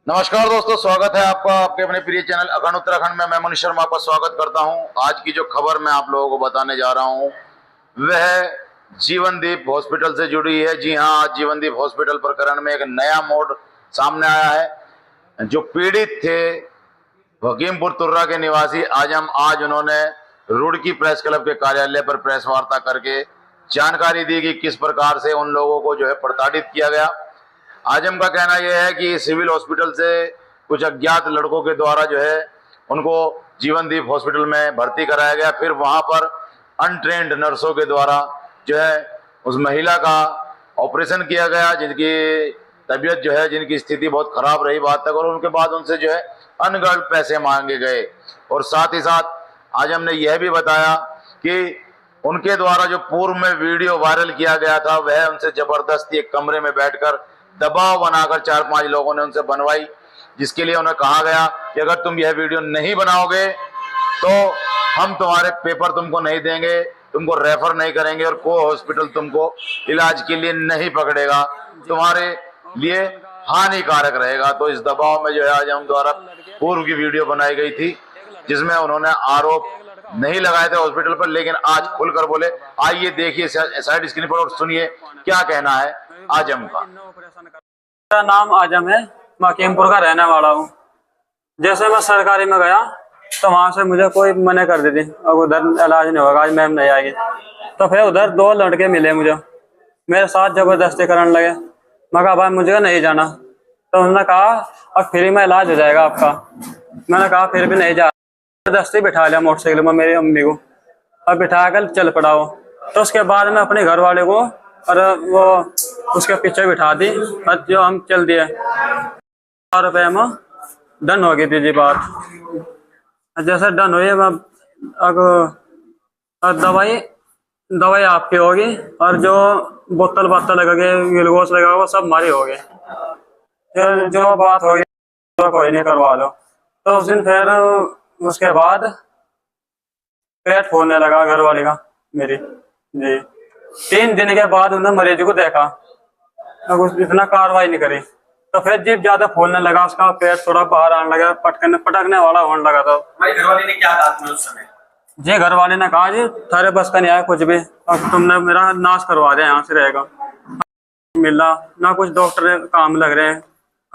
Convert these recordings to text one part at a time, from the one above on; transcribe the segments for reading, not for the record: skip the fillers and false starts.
नमस्कार दोस्तों, स्वागत है आपका आपके अपने प्रिय चैनल अखंड उत्तराखंड में। मैं मनीष शर्मा आपका स्वागत करता हूं। आज की जो खबर मैं आप लोगों को बताने जा रहा हूं वह जीवनदीप हॉस्पिटल से जुड़ी है। जी हां, आज जीवनदीप हॉस्पिटल प्रकरण में एक नया मोड़ सामने आया है। जो पीड़ित थे हकीमपुर तुर्रा के निवासी आज उन्होंने रुड़की प्रेस क्लब के कार्यालय पर प्रेस वार्ता करके जानकारी दी कि किस प्रकार से उन लोगों को जो है प्रताड़ित किया गया। आजम का कहना यह है कि सिविल हॉस्पिटल से कुछ अज्ञात लड़कों के द्वारा जो है उनको जीवनदीप हॉस्पिटल में भर्ती कराया गया। फिर वहां पर अनट्रेंड नर्सों के द्वारा जो है उस महिला का ऑपरेशन किया गया, जिनकी तबीयत जो है, जिनकी स्थिति बहुत खराब रही बाद तक, और उनके बाद उनसे जो है अनगढ़ पैसे मांगे गए। और साथ ही साथ आजम ने यह भी बताया कि उनके द्वारा जो पूर्व में वीडियो वायरल किया गया था वह उनसे जबरदस्ती एक कमरे में बैठकर दबाव बनाकर 4-5 लोगों ने उनसे बनवाई, जिसके लिए उन्हें कहा गया कि अगर तुम यह वीडियो नहीं बनाओगे तो हम तुम्हारे पेपर तुमको नहीं देंगे, तुमको रेफर नहीं करेंगे और कोई हॉस्पिटल तुमको इलाज के लिए नहीं पकड़ेगा, तुम्हारे लिए हानिकारक रहेगा। तो इस दबाव में जो है आज हम द्वारा पूर्व की वीडियो बनाई गई थी, जिसमें उन्होंने आरोप नहीं लगाए थे हॉस्पिटल पर, लेकिन आज खुलकर बोले। आइए देखिए साइड स्क्रीन पर और सुनिए क्या कहना है आजम का। मेरा नाम आजम है, मैं हकीमपुर का रहने वाला हूँ। जैसे मैं सरकारी में गया तो वहाँ से मुझे कोई मना कर दी थी, अब उधर इलाज नहीं होगा, आज मैम नहीं आएगी। तो फिर उधर 2 लड़के मिले मुझे, मेरे साथ जबरदस्ती करने लगे। मैं कहा भाई मुझे नहीं जाना। तो उन्होंने कहा अब फ्री में इलाज हो जाएगा आपका। मैंने कहा फिर भी नहीं जा। जबरदस्ती बिठा लिया मोटरसाइकिल में मेरी अम्मी को, और बिठा कर चल पड़ा वो। तो उसके बाद में अपने घर वाले को और वो उसके पीछे बिठा दी और जो हम चल दिए। 100 रुपये में डन हो गई थी जी बात। जैसे डन हुई, अब दवाई आपकी होगी और जो बोतल लगा के ग्लूकोज लगा वो सब हमारी होगी। जो बात होगी तो कोई नहीं, करवा लो। तो उस दिन फिर उसके बाद पेट फूलने लगा घर वाले का मेरी जी। 3 दिन के बाद उन्होंने मरीज को देखा, अब इतना कार्रवाई नहीं करी। तो फिर जीप ज्यादा फूलने लगा, उसका पेट थोड़ा बाहर आने लगा, पटकने वाला होने लगा। था घर वाले ने क्या कहा उस समय? जी घर वाले ने कहा जी थारे बस का नहीं आया कुछ भी, अब तुमने मेरा नाश करवा दिया, यहाँ से रहेगा मिला ना। कुछ डॉक्टर काम लग रहे हैं,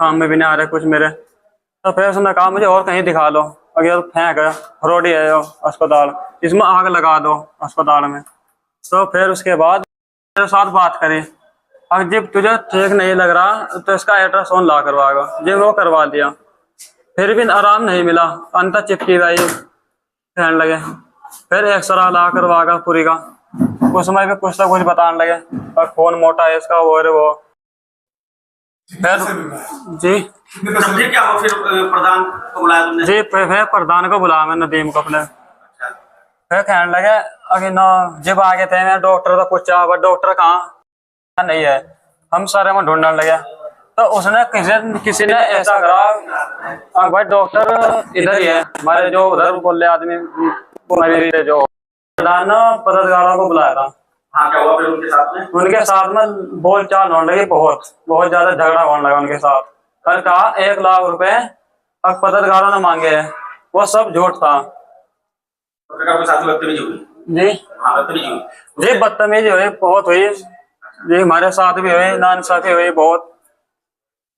काम में भी नहीं आ रहे कुछ मेरे। तो फिर उसने कहा मुझे और कहीं दिखा लो, अगर फेंक है रोडी है अस्पताल, इसमें आग लगा दो अस्पताल में। तो फिर उसके बाद मेरे साथ बात करी, अब जब तुझे ठीक नहीं लग रहा तो इसका अल्ट्रासाउंड ला करवाएगा। जब वो करवा दिया फिर भी आराम नहीं मिला, अंत चिपकी गई कहने लगे। फिर एक्सरा ला करवाएगा पूरी का, उसमें भी कुछ ना कुछ बताने लगे, और खून मोटा है इसका और वो। फिर जी क्या हो, फिर प्रधान को बुलाया तुमने? जी फिर प्रधान को बुलाया मैं, नदीम को अपने। फिर कहने लगे अगर ना जब आगे थे मैं डॉक्टर का पूछा, डॉक्टर कहाँ नहीं है, हम सारे में ढूंढने लगे। तो उसने किसी ने ऐसा करा भाई डॉक्टर इधर ही है हमारे, जो उधर बोले आदमी जो प्रधान पत्रकारों को बुलाया था। हाँ, क्या हुआ फिर उनके साथ में? उनके साथ में बोलचाल होने लगी, बहुत ज्यादा झगड़ा होने लगा उनके साथ। फिर कहा 1 लाख रुपए अब पत्रकारों ने मांगे हैं, वो सब झूठ था जी। जी बदतमीजी हुई, बहुत हुई जी, हमारे साथ भी हुई, नाइंसाफी हुई बहुत।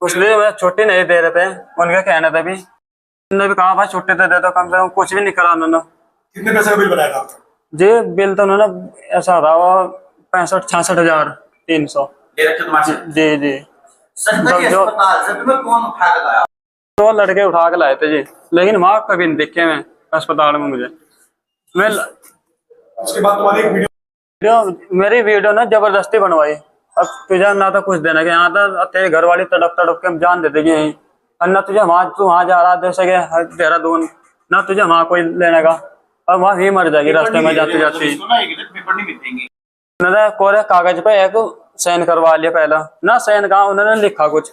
इसलिए वे छुट्टी नहीं दे रहे थे, उनके कहने थे भी। उन्होंने भी कहा भाई छुट्टी तो दे दो, कम से कम कुछ भी नहीं करा उन्होंने। कितने पैसे का बिल बनाया था आपका? जी बिल तो उन्होंने ऐसा था वो 65-66,300 जी जी। तो लड़के उठा के लाए थे जी, लेकिन वहाँ कभी नहीं दिखे मैं अस्पताल में। मुझे उसके बाद तुम्हारी एक मेरी वीडियो ना जबरदस्ती बनवाई। अब तुझे ना तो कुछ देना, यहाँ तो तेरे घर वाली तड़प के हम जान देते कि और ना तुझे तू वहाँ जा रहा जैसे कि देहरादून, ना तुझे वहाँ कोई लेने का, और वहाँ ही मर जाएगी रास्ते में जाते जाते। कोरे कागज पे एक साइन करवा लिया पहला ना, साइन कहा उन्होंने लिखा कुछ,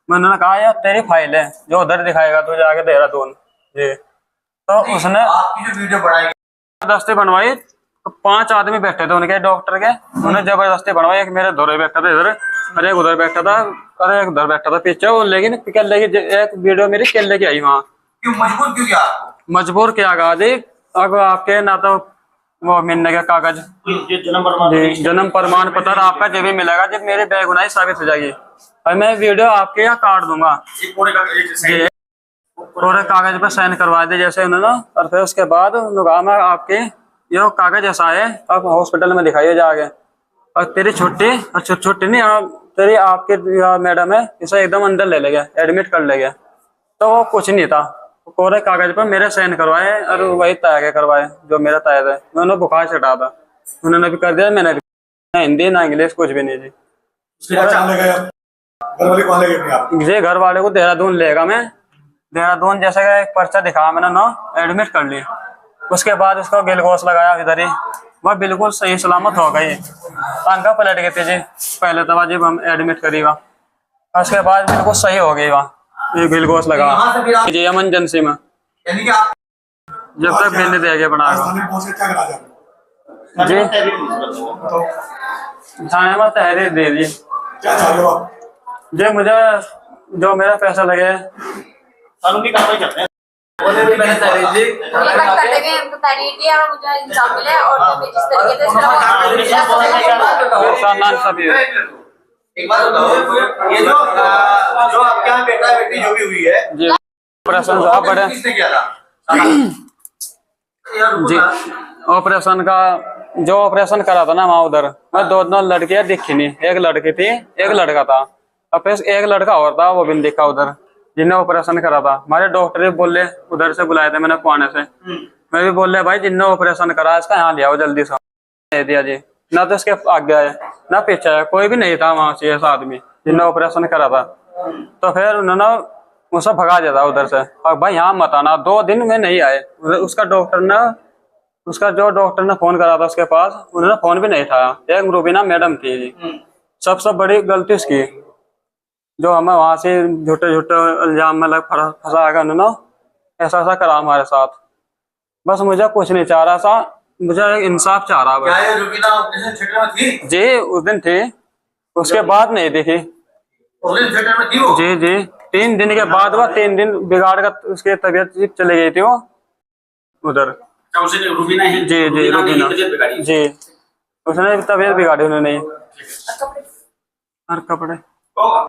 मैंने कहा यार तेरी फाइल है जो उधर दिखाएगा तुझे आगे देहरादून जी। तो उसने आपकी जो वीडियो बनाई जबरदस्ती बनवाई, 5 आदमी बैठे थे उनके डॉक्टर के, उन्हें जबरदस्ती बनवाई। एक मेरे धोरे बैठा था इधर, अरे उधर बैठा था, अरे उधर बैठा था पीछे वो, लेकिन केले की एक वीडियो मेरी केले की आई वहाँ। क्यों मजबूर क्यों किया आपको? मजबूर किया गाजी, अब आपके ना तो वो मिलने का कागज, ये जन्म प्रमाण जी जन्म प्रमाण पत्र आपका जब भी मिलेगा जब मेरी बेगुनाही साबित हो जाएगी, और मैं वीडियो आपके यहाँ काट दूंगा। ये पूरे का जी पूरे कागज पे साइन करवा दे जैसे उन्होंने, और फिर उसके बाद उन्होंने कहा मैं आपके ये कागज ऐसा है आप हॉस्पिटल में दिखाइए जाके, और तेरी छुट्टी और छुट्टी नहीं तेरी आपके मैडम है इसे एकदम अंदर ले लेगा, एडमिट कर लेगा। तो वो कुछ नहीं था, कोरे कागज पर मेरे साइन करवाए और वही तय के करवाए जो मेरा तय है। उन्होंने बुखार छटा था, उन्होंने भी कर दिया, मैंने भी, ना हिंदी ना इंग्लिश कुछ भी नहीं जी। उसके बाद कहाँ ले गए आप? घर वाले कहाँ ले गए अपने आप? जी घर वाले को देहरादून लेगा, मैं देहरादून जैसे का एक पर्चा दिखाया मैंने ना, एडमिट कर ली। उसके बाद उसको गिलगोस लगाया इधर ही, वह बिल्कुल सही सलामत हो गई। टांका पलट गई थी जी पहले तो जब हम एडमिट करीगा, उसके बाद बिल्कुल सही हो गई वहाँ, ये गिलगोस लगा जी इमरजेंसी में, यानी कि आप जब तक बिल नहीं देगा बना राजधानी पहुंचे, क्या करा जाए? जी तो थाने में तहरीर दे दी क्या चाह रहे हो आप? जी, मुझे जो मेरा पैसा लगे कानूनी कार्रवाई करते हैं। रिकॉर्ड कर देंगे, हमको तारीख दिया और मुझे इंसाफ मिले, और जो मैं जिस तरीके से सामान सभी है। एक बात बताओ, ये जो आपके यहाँ बेटा बेटी जो भी हुई है, जी ऑपरेशन साहब बड़े किसने किया था? जी ऑपरेशन का जो ऑपरेशन करा था ना वहाँ उधर, मैं दो लड़कियां दिखी नहीं, एक लड़की थी एक लड़का था, और फिर एक लड़का और था वो भी नहीं दिखा उधर जिन्हें ऑपरेशन करा था। हमारे डॉक्टर भी बोले, उधर से बुलाए थे मैंने पुणे से, मैं भी बोल रहा भाई जिन्हें ऑपरेशन करा इसका यहाँ ले आओ जल्दी से, दे दिया जी। ना तो इसके आगे है ना पीछे है, कोई भी नहीं था वहाँ से ऐसा आदमी जिन्हें ऑपरेशन करा था। तो फिर उन्होंने उसे भगा दिया था उधर से, और भाई यहाँ मत आना, 2 दिन में नहीं आए। उसका डॉक्टर ने, उसका जो डॉक्टर ने फोन करा था उसके पास, उन्होंने फोन भी नहीं उठाया। एक रूबीना मैडम थी जी, सबसे बड़ी गलती उसकी, जो हमें वहां से झूठे झूठे इल्जाम में लग फंसा कर उन्होंने ऐसा करा हमारे साथ। बस मुझे कुछ नहीं चाह रहा था, मुझे इंसाफ चाह रहा क्या बस। ये रुबीना ऑपरेशन थिएटर में थी? जी उस दिन थी, उसके बाद नहीं दिखी। ऑपरेशन थिएटर में थी वो? जी जी 3 दिन के बाद वह 3 दिन बिगाड़ कर उसकी तबीयत चली गई थी वो उधर। क्या उसे रुबीना ही? जी जी रुबीना ने ही रुबीना तबीयत बिगाड़ी? जी, उसने तबीयत बिगाड़ी उन्होंने। कपड़े और कपड़े होगा।